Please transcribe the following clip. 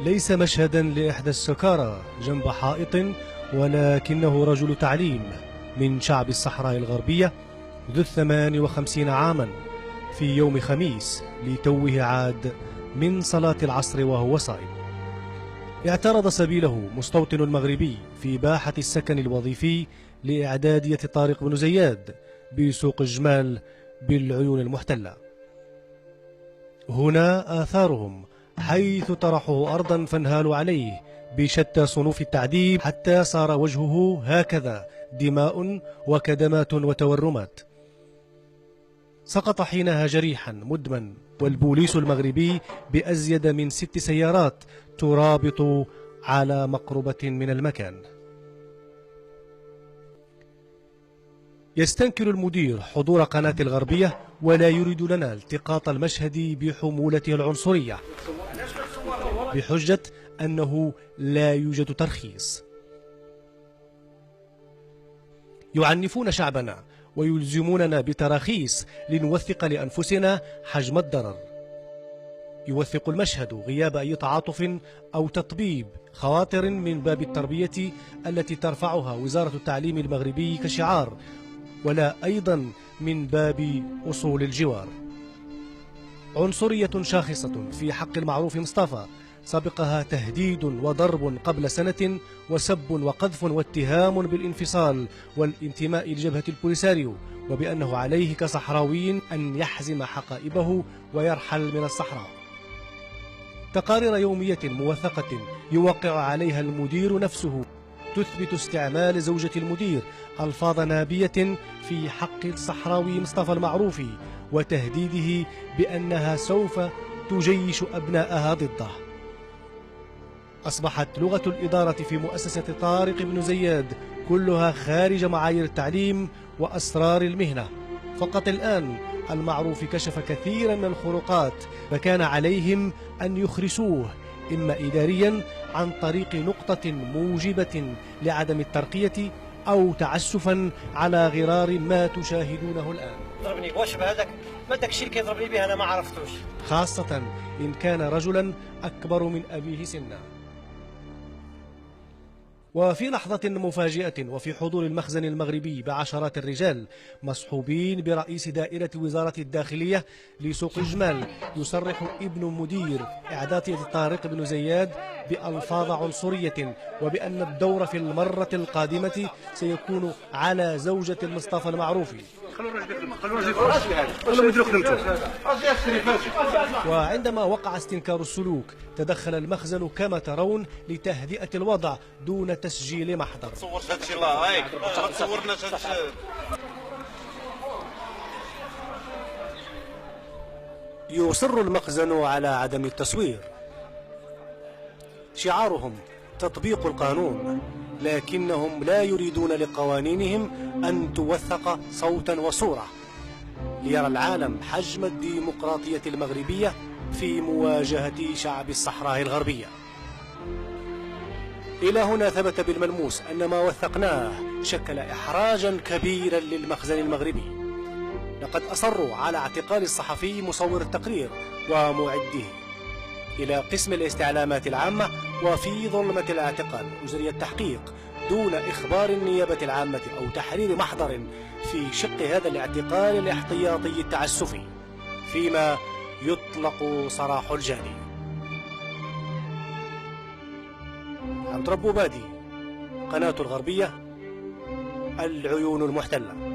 ليس مشهدا لإحدى السكارى جنب حائط، ولكنه رجل تعليم من شعب الصحراء الغربية ذو 58 عاما في يوم خميس لتوه عاد من صلاة العصر وهو صائم. اعترض سبيله مستوطن مغربي في باحة السكن الوظيفي لإعدادية طارق بن زياد بسوق الجمال بالعيون المحتلة. هنا آثارهم، حيث طرحوا أرضا فانهالوا عليه بشتى صنوف التعذيب حتى صار وجهه هكذا، دماء وكدمات وتورمات. سقط حينها جريحا مدمن، والبوليس المغربي بأزيد من 6 سيارات ترابط على مقربة من المكان. يستنكر المدير حضور قناة الغربية ولا يريد لنا التقاط المشهد بحمولته العنصرية بحجة أنه لا يوجد ترخيص. يعنفون شعبنا ويلزموننا بتراخيص لنوثق لأنفسنا حجم الضرر. يوثق المشهد غياب أي تعاطف أو تطبيب خواطر من باب التربية التي ترفعها وزارة التعليم المغربي كشعار، ولا أيضا من باب أصول الجوار. عنصرية شاخصة في حق المعروف مصطفى، سبقها تهديد وضرب قبل سنة، وسب وقذف واتهام بالانفصال والانتماء لجبهة البوليساريو، وبأنه عليه كصحراوي أن يحزم حقائبه ويرحل من الصحراء. تقارير يومية موثقة يوقع عليها المدير نفسه تثبت استعمال زوجة المدير ألفاظ نابية في حق الصحراوي مصطفى المعروفي، وتهديده بأنها سوف تجيش أبناءها ضده. أصبحت لغة الإدارة في مؤسسة طارق بن زياد كلها خارج معايير التعليم وأسرار المهنة. فقط الآن المعروف كشف كثيرا من الخروقات، فكان عليهم أن يخرسوه إما إداريا عن طريق نقطة موجبة لعدم الترقية، أو تعسفا على غرار ما تشاهدونه الآن. ضربني واش بهذاك؟ ما داكشي اللي كيضربني به انا ما عرفتوش، خاصة إن كان رجلا أكبر من أبيه سنا. وفي لحظة مفاجئة وفي حضور المخزن المغربي بعشرات الرجال مصحوبين برئيس دائرة وزارة الداخلية لسوق الجمال، يصرح ابن مدير إعدادية طارق بن زياد بألفاظ عنصرية، وبأن الدور في المرة القادمة سيكون على زوجة المصطفى المعروفي. وعندما وقع استنكار السلوك تدخل المخزن كما ترون لتهدئة الوضع دون تسجيل محضر. يصر المخزن على عدم التصوير. شعارهم تطبيق القانون، لكنهم لا يريدون لقوانينهم أن توثق صوتا وصورة، ليرى العالم حجم الديمقراطية المغربية في مواجهة شعب الصحراء الغربية. إلى هنا ثبت بالملموس أن ما وثقناه شكل إحراجا كبيرا للمخزن المغربي. لقد أصروا على اعتقال الصحفي مصور التقرير ومعده إلى قسم الاستعلامات العامة، وفي ظلمة الاعتقال أجري التحقيق دون إخبار النيابة العامة أو تحرير محضر في شق هذا الاعتقال الاحتياطي التعسفي، فيما يطلق سراح الجاني. عبد رب بادي، قناة الغربية، العيون المحتلة.